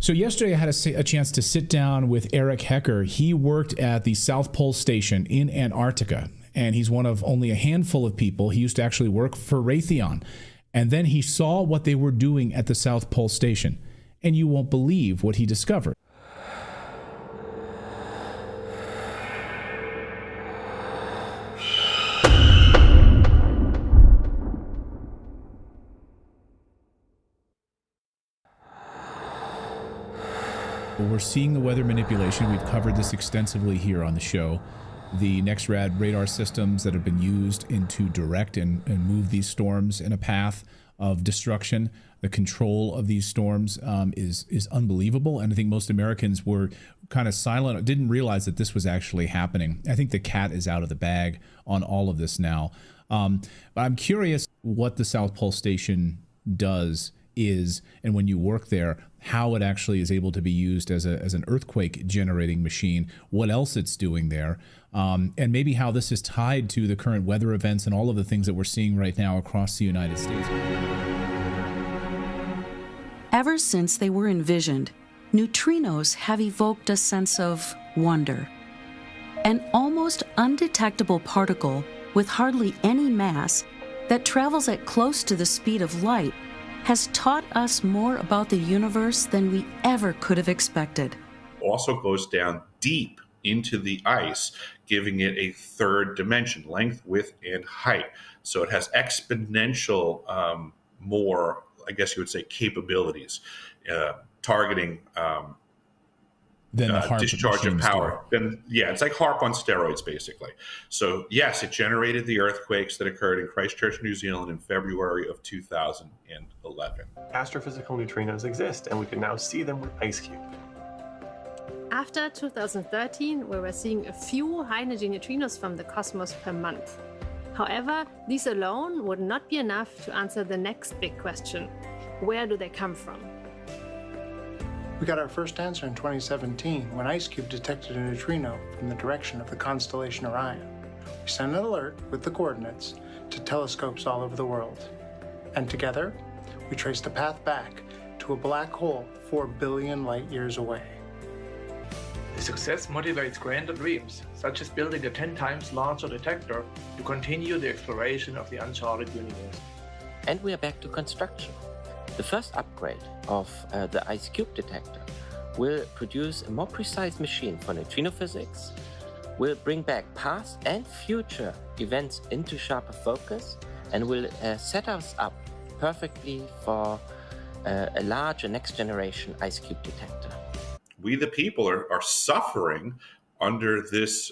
So yesterday I had a chance to sit down with Erick Hecker. He worked at the South Pole Station in Antarctica, and he's one of only a handful of people. He used to actually work for Raytheon. And then he saw what they were doing at the South Pole Station, and you won't believe what he discovered. We're seeing the weather manipulation. We've covered this extensively here on the show. The NextRad radar systems that have been used to direct and move these storms in a path of destruction. The control of these storms is unbelievable. And I think most Americans were kind of silent, didn't realize that this was actually happening. I think the cat is out of the bag on all of this now. But I'm curious what the South Pole Station is, and when you work there, how it actually is able to be used as an earthquake generating machine, what else it's doing there, and maybe how this is tied to the current weather events and all of the things that we're seeing right now across the United States. Ever since they were envisioned, neutrinos have evoked a sense of wonder. An almost undetectable particle with hardly any mass that travels at close to the speed of light has taught us more about the universe than we ever could have expected. Also goes down deep into the ice, giving it a third dimension, length, width, and height. So it has exponential more, I guess you would say, capabilities, targeting than the HAARP discharge of power. Then, yeah, it's like HAARP on steroids, basically. So yes, it generated the earthquakes that occurred in Christchurch, New Zealand in February of 2011. Astrophysical neutrinos exist, and we can now see them with IceCube. After 2013, we were seeing a few high-energy neutrinos from the cosmos per month. However, these alone would not be enough to answer the next big question: where do they come from? We got our first answer in 2017 when IceCube detected a neutrino from the direction of the constellation Orion. We sent an alert with the coordinates to telescopes all over the world. And together, we traced a path back to a black hole 4 billion light years away. The success motivates grander dreams, such as building a 10 times larger detector to continue the exploration of the uncharted universe. And we are back to construction. The first upgrade of the IceCube detector will produce a more precise machine for neutrino physics, will bring back past and future events into sharper focus, and will set us up perfectly for a larger next generation IceCube detector. We the people are suffering under this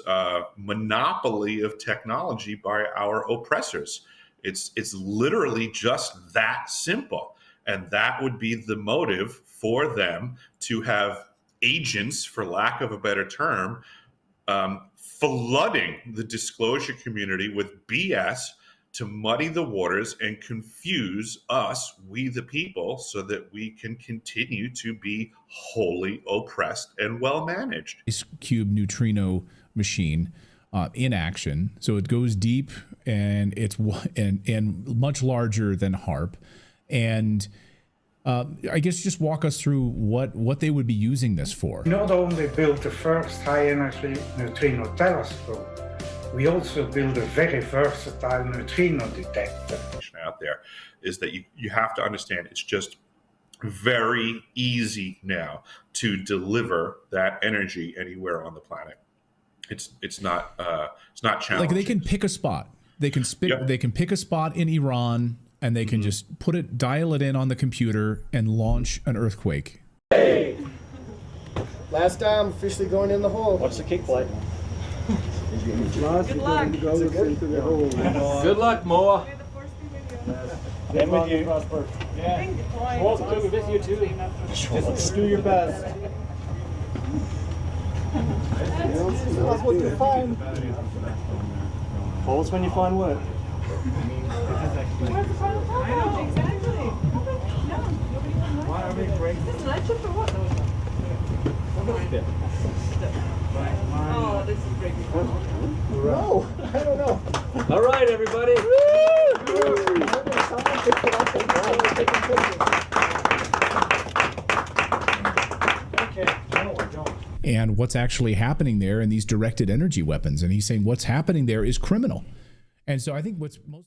monopoly of technology by our oppressors. It's literally just that simple. And that would be the motive for them to have agents, for lack of a better term, flooding the disclosure community with BS to muddy the waters and confuse us, we the people, so that we can continue to be wholly oppressed and well managed. IceCube neutrino machine in action. So it goes deep, and it's and much larger than HAARP. And I guess just walk us through what they would be using this for. Not only built the first high-energy neutrino telescope, we also built a very versatile neutrino detector. Out there is that you have to understand it's just very easy now to deliver that energy anywhere on the planet. It's not challenging. Like they can pick a spot. They can They can pick a spot in Iran, and they can just dial it in on the computer and launch an earthquake. Hey! Last time, officially going in the hole. What's the kick plate? Good luck. Good luck, Moa. And with you. Yeah. We'll be with you too. Just do your best. That's what you find. Falls when you find what? Where's the final call? I know, exactly. No, nobody can know. Why are we breaking? This is night shift or what? Oh, this is breaking. No, I don't know. All right, everybody. Okay. No, I don't. And what's actually happening there in these directed energy weapons. And he's saying what's happening there is criminal. And so I think what's most